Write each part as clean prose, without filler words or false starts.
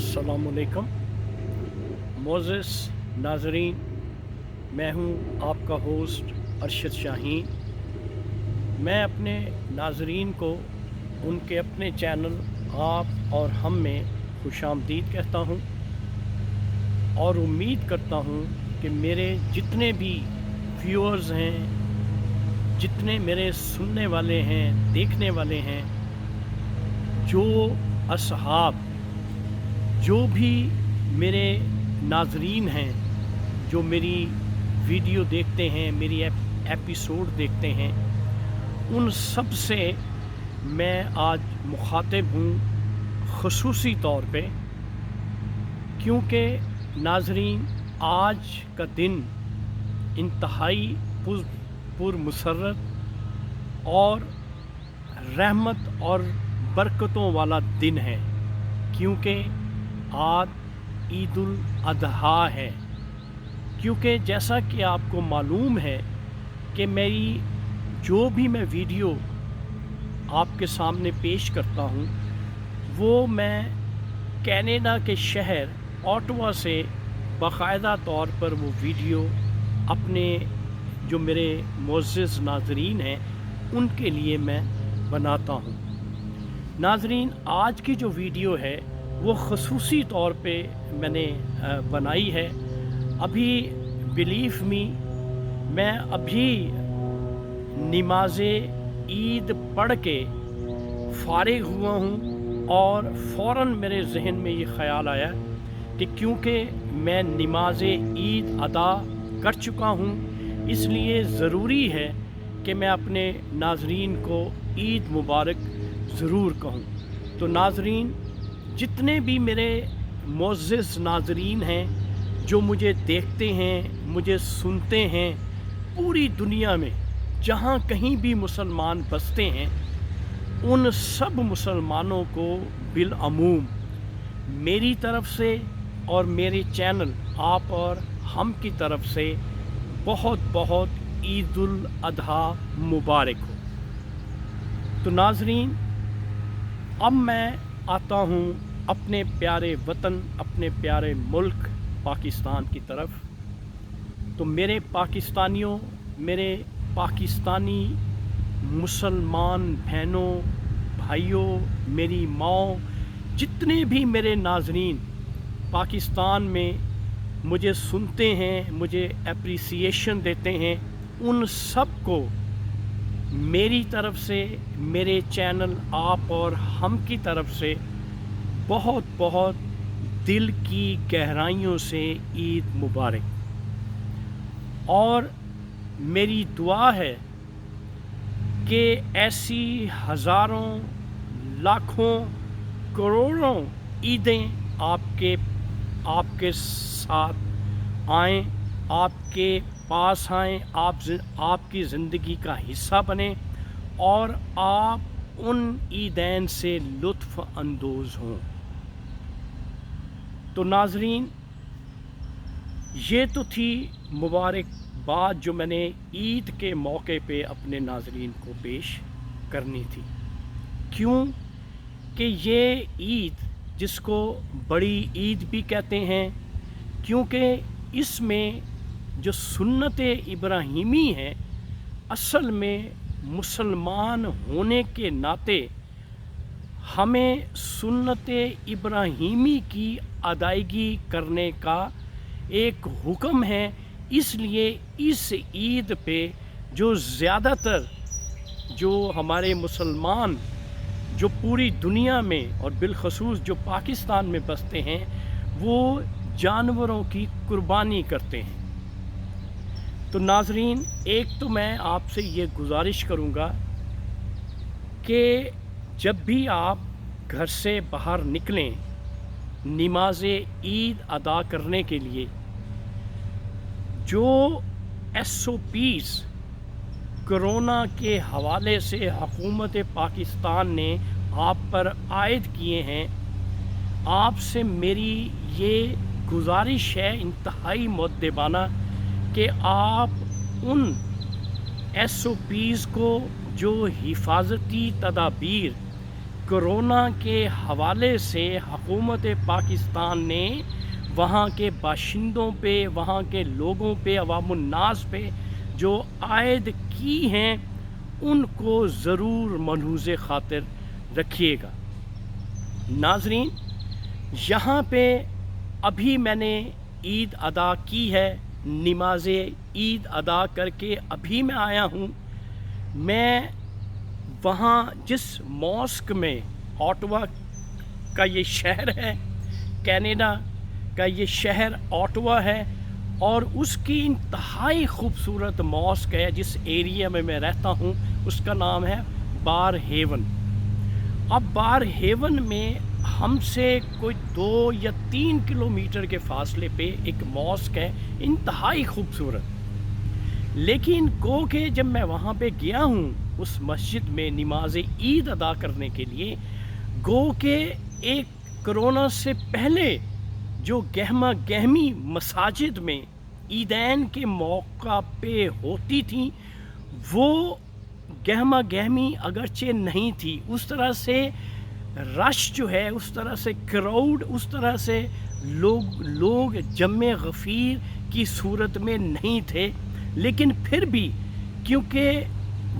अस्सलामुअलैकुम मोज़िस नाज़रीन, मैं हूं आपका होस्ट अरशद शाहीन। मैं अपने नाज़रीन को उनके अपने चैनल आप और हम में खुशामदीद कहता हूं और उम्मीद करता हूं कि मेरे जितने भी व्यूअर्स हैं, जितने मेरे सुनने वाले हैं, देखने वाले हैं, जो असहाब, जो भी मेरे नाज़रीन हैं, जो मेरी वीडियो देखते हैं, मेरी एपिसोड देखते हैं, उन सब से मैं आज मुखातिब हूँ ख़ुसूसी तौर पे, क्योंकि नाज़रीन आज का दिन इंतहाई पुरमसरत और रहमत और बरकतों वाला दिन है, क्योंकि आज ईदुल अज़हा है। क्योंकि जैसा कि आपको मालूम है कि मेरी जो भी मैं वीडियो आपके सामने पेश करता हूँ, वो मैं कनाडा के शहर ओटावा से बाकायदा तौर पर वो वीडियो अपने जो मेरे मुअज़्ज़िज़ नाज़रीन हैं उनके लिए मैं बनाता हूँ। नाज़रीन, आज की जो वीडियो है वो ख़ुसूसी तौर पे मैंने बनाई है। अभी बिलीव मी, मैं अभी नमाज़ ईद पढ़ के फ़ारिग हुआ हूँ और फ़ौरन मेरे जहन में ये ख़याल आया कि क्योंकि मैं नमाज़ ईद अदा कर चुका हूँ, इसलिए ज़रूरी है कि मैं अपने नाज़रीन को ईद मुबारक ज़रूर कहूँ। तो नाज़रीन, जितने भी मेरे मुअज़्ज़िज़ नाज़रीन हैं जो मुझे देखते हैं, मुझे सुनते हैं, पूरी दुनिया में जहाँ कहीं भी मुसलमान बसते हैं, उन सब मुसलमानों को बिलअमूम मेरी तरफ़ से और मेरे चैनल आप और हम की तरफ़ से बहुत बहुत ईदुल अज़हा मुबारक हो। तो नाज़रीन, अब मैं आता हूँ अपने प्यारे वतन, अपने प्यारे मुल्क पाकिस्तान की तरफ। तो मेरे पाकिस्तानियों, मेरे पाकिस्तानी मुसलमान बहनों, भाइयों, मेरी माँ, जितने भी मेरे नाज़रीन पाकिस्तान में मुझे सुनते हैं, मुझे एप्रिसिएशन देते हैं, उन सब को मेरी तरफ़ से, मेरे चैनल आप और हम की तरफ़ से बहुत बहुत दिल की गहराइयों से ईद मुबारक। और मेरी दुआ है कि ऐसी हज़ारों, लाखों, करोड़ों ईदें आपके साथ आएँ, आपके पास आएँ, आपकी ज़िंदगी का हिस्सा बने और आप उन ईदैन से लुत्फ़ अंदोज़ हों। तो नाज़रीन, ये तो थी मुबारकबाद जो मैंने ईद के मौके पे अपने नाज़रीन को पेश करनी थी। क्यों कि ये ईद, जिसको बड़ी ईद भी कहते हैं, क्योंकि इसमें जो सुन्नत इब्राहीमी है, असल में मुसलमान होने के नाते हमें सुन्नत इब्राहीमी की अदायगी करने का एक हुक्म है। इसलिए इस ईद पे जो ज़्यादातर जो हमारे मुसलमान जो पूरी दुनिया में और बिलखसूस जो पाकिस्तान में बसते हैं, वो जानवरों की कुर्बानी करते हैं। तो नाज़रीन, एक तो मैं आपसे ये गुजारिश करूँगा कि जब भी आप घर से बाहर निकलें नमाज़ ईद अदा करने के लिए, जो SOPs कोरोना के हवाले से हुकूमत पाकिस्तान ने आप पर आयद किए हैं, आपसे मेरी ये गुजारिश है इंतहाई मुअद्दबाना कि आप उन SOPs को, जो हिफाजती तदाबीर कोरोना के हवाले से हुकूमत पाकिस्तान ने वहाँ के बाशिंदों पे, वहाँ के लोगों पे, अवामुन्नास पे जो आयद की हैं उनको ज़रूर मलहूज़ ख़ातिर रखिएगा। नाज़रीन, यहाँ पे अभी मैंने ईद अदा की है, नमाज ईद अदा करके अभी मैं आया हूँ। मैं वहाँ जिस मॉस्क में, ऑटवा का ये शहर है, कनाडा का ये शहर ऑटवा है, और उसकी इंतहाई खूबसूरत मॉस्क है जिस एरिया में मैं रहता हूँ, उसका नाम है बार हेवन। अब बार हेवन में हमसे कोई 2 या 3 किलोमीटर के फासले पे एक मॉस्क है, इंतहाई खूबसूरत। लेकिन गो के जब मैं वहाँ पे गया हूँ उस मस्जिद में नमाज ईद अदा करने के लिए, गो के एक कोरोना से पहले जो गहमा गहमी मसाजिद में ईदैन के मौका पे होती थी, वो गहमा गहमी अगरचे नहीं थी, उस तरह से रश जो है, उस तरह से क्राउड, उस तरह से लोग जम्मे गफ़ीर की सूरत में नहीं थे। लेकिन फिर भी क्योंकि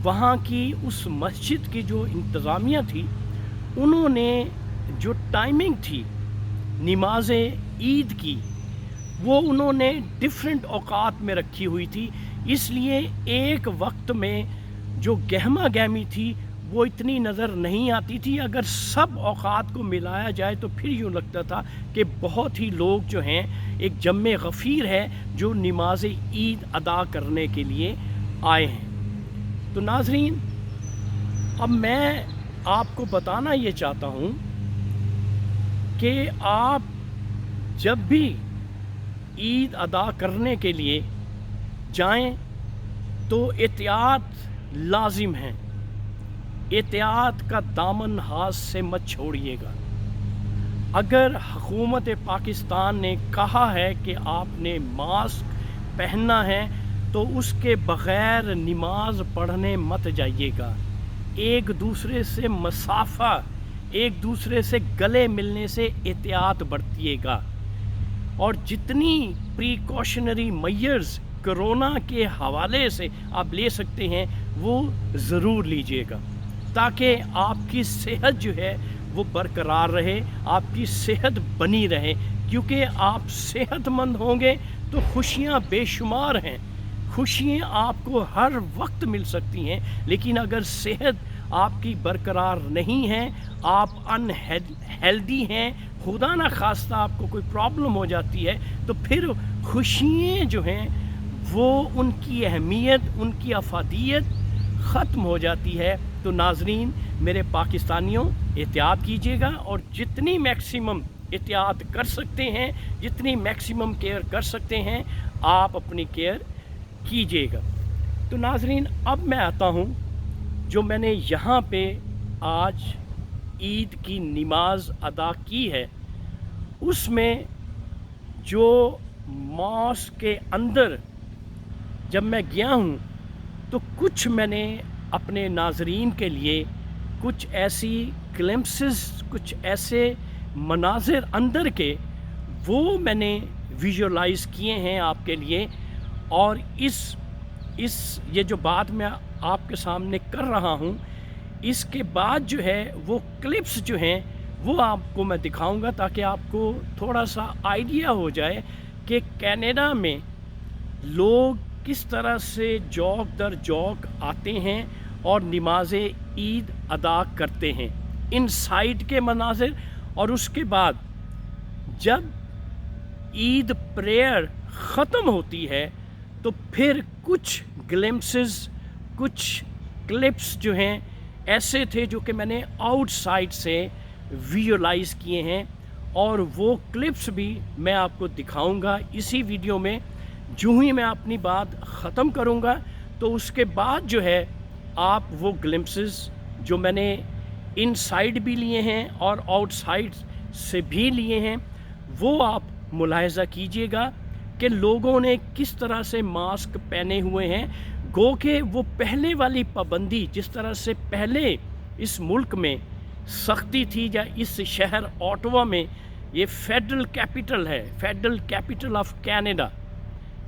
वहाँ की उस मस्जिद की जो इंतज़ामिया थी, उन्होंने जो टाइमिंग थी नमाज ईद की, वो उन्होंने डिफरेंट औकात में रखी हुई थी, इसलिए एक वक्त में जो गहमा गहमी थी वो इतनी नज़र नहीं आती थी। अगर सब औकात को मिलाया जाए तो फिर यूँ लगता था कि बहुत ही लोग जो हैं, एक जम्मे गफ़ीर है जो नमाज ईद अदा करने के लिए आए हैं। तो नाज़रीन, अब मैं आपको बताना ये चाहता हूँ कि आप जब भी ईद अदा करने के लिए जाएं तो एहतियात लाजिम है। एहतियात का दामन हाथ से मत छोड़िएगा। अगर हुकूमत पाकिस्तान ने कहा है कि आपने मास्क पहनना है तो उसके बग़ैर नमाज पढ़ने मत जाइएगा। एक दूसरे से मसाफ़ा, एक दूसरे से गले मिलने से एहतियात बरतिएगा, और जितनी प्रिकॉशनरी मेजर्स कोरोना के हवाले से आप ले सकते हैं वो ज़रूर लीजिएगा, ताकि आपकी सेहत जो है वो बरकरार रहे, आपकी सेहत बनी रहे। क्योंकि आप सेहतमंद होंगे तो खुशियाँ बेशुमार हैं, खुशियाँ आपको हर वक्त मिल सकती हैं। लेकिन अगर सेहत आपकी बरकरार नहीं है, आप अनहेल्दी हैं, खुदा ना खास्ता आपको कोई प्रॉब्लम हो जाती है, तो फिर खुशियाँ जो हैं वो उनकी अहमियत, उनकी अफादियत ख़त्म हो जाती है। तो नाज़रीन, मेरे पाकिस्तानियों, एहतियात कीजिएगा, और जितनी मैक्सिमम एहतियात कर सकते हैं, जितनी मैक्सिमम केयर कर सकते हैं, आप अपनी केयर कीजिएगा। तो नाज़रीन, अब मैं आता हूँ जो मैंने यहाँ पे आज ईद की नमाज अदा की है, उसमें जो मॉस्क के अंदर जब मैं गया हूँ तो कुछ मैंने अपने नाज़रीन के लिए कुछ ऐसी ग्लिम्प्सेस, कुछ ऐसे मनाज़िर अंदर के, वो मैंने विजुअलाइज़ किए हैं आपके लिए। और ये जो बात मैं आपके सामने कर रहा हूँ, इसके बाद जो है वो क्लिप्स जो हैं वो आपको मैं दिखाऊंगा, ताकि आपको थोड़ा सा आइडिया हो जाए कि कनाडा में लोग किस तरह से जौक दर जौक आते हैं और नमाज ईद अदा करते हैं, इन साइड के मनाज़िर। और उसके बाद जब ईद प्रेयर ख़त्म होती है तो फिर कुछ ग्लिम्प्सेस, कुछ क्लिप्स जो हैं ऐसे थे जो कि मैंने आउटसाइड से विजुअलाइज़ किए हैं, और वो क्लिप्स भी मैं आपको दिखाऊंगा इसी वीडियो में। जो ही मैं अपनी बात ख़त्म करूंगा तो उसके बाद जो है आप वो ग्लिम्प्सेस जो मैंने इनसाइड भी लिए हैं और आउटसाइड से भी लिए हैं, वो आप मुलाहिज़ा कीजिएगा कि लोगों ने किस तरह से मास्क पहने हुए हैं। गो के वो पहले वाली पाबंदी, जिस तरह से पहले इस मुल्क में सख्ती थी या इस शहर ओटावा में, ये फेडरल कैपिटल है, फेडरल कैपिटल ऑफ कनाडा,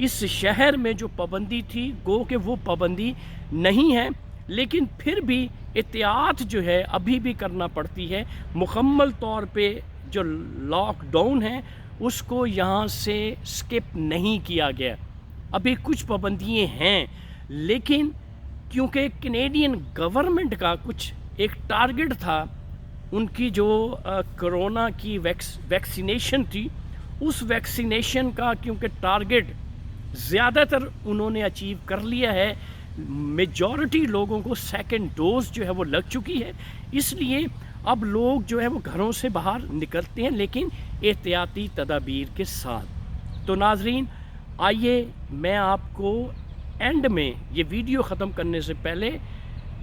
इस शहर में जो पाबंदी थी गो कि वो पाबंदी नहीं है, लेकिन फिर भी एहतियात जो है अभी भी करना पड़ती है। मुकम्मल तौर पे जो लॉकडाउन है उसको यहाँ से स्किप नहीं किया गया, अभी कुछ पाबंदियाँ हैं, लेकिन क्योंकि कैनेडियन गवर्नमेंट का कुछ एक टारगेट था, उनकी जो कोरोना की वैक्सीनेशन थी, उस वैक्सीनेशन का क्योंकि टारगेट ज़्यादातर उन्होंने अचीव कर लिया है, मेजॉरिटी लोगों को सेकंड डोज जो है वो लग चुकी है, इसलिए अब लोग जो है वो घरों से बाहर निकलते हैं, लेकिन एहतियाती तदाबीर के साथ। तो नाजरीन, आइए मैं आपको एंड में ये वीडियो ख़त्म करने से पहले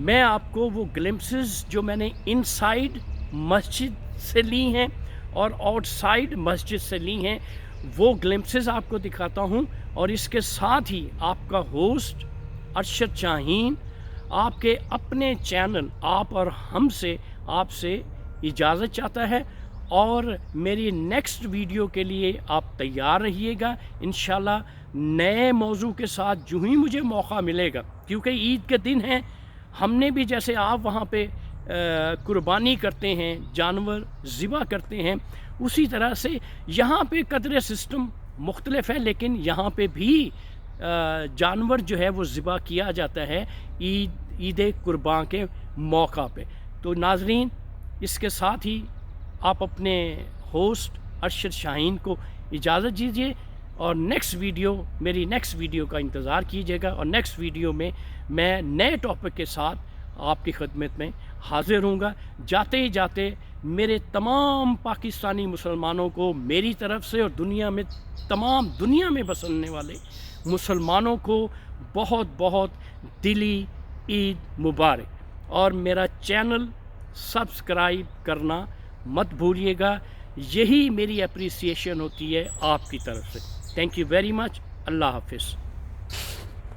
मैं आपको वो ग्लिम्पसेस जो मैंने इनसाइड मस्जिद से ली हैं और आउटसाइड मस्जिद से ली हैं वो ग्लिम्पसेस आपको दिखाता हूँ। और इसके साथ ही आपका होस्ट अरशद शाहीन आपके अपने चैनल आप और हमसे आपसे इजाज़त चाहता है, और मेरी नेक्स्ट वीडियो के लिए आप तैयार रहिएगा इंशाल्लाह नए मौजू के साथ जो ही मुझे मौका मिलेगा, क्योंकि ईद के दिन हैं, हमने भी जैसे आप वहाँ पे कुर्बानी करते हैं, जानवर ज़िबा करते हैं, उसी तरह से यहाँ पे कदर सिस्टम मुख्तलिफ है, लेकिन यहाँ पे भी जानवर जो है वो ज़िबा किया जाता है ईद कुर्बान के मौका पे। तो नाजरीन, इसके साथ ही आप अपने होस्ट अरशद शाहीन को इजाज़त दीजिए और मेरी नेक्स्ट वीडियो का इंतज़ार कीजिएगा, और नेक्स्ट वीडियो में मैं नए टॉपिक के साथ आपकी खिदमत में हाज़िर होऊंगा। जाते ही जाते मेरे तमाम पाकिस्तानी मुसलमानों को मेरी तरफ से और तमाम दुनिया में बसने वाले मुसलमानों को बहुत बहुत दिली ईद मुबारक, और मेरा चैनल सब्सक्राइब करना मत भूलिएगा, यही मेरी अप्रिसिएशन होती है आपकी तरफ से। Thank you very much. अल्लाह हाफिज़।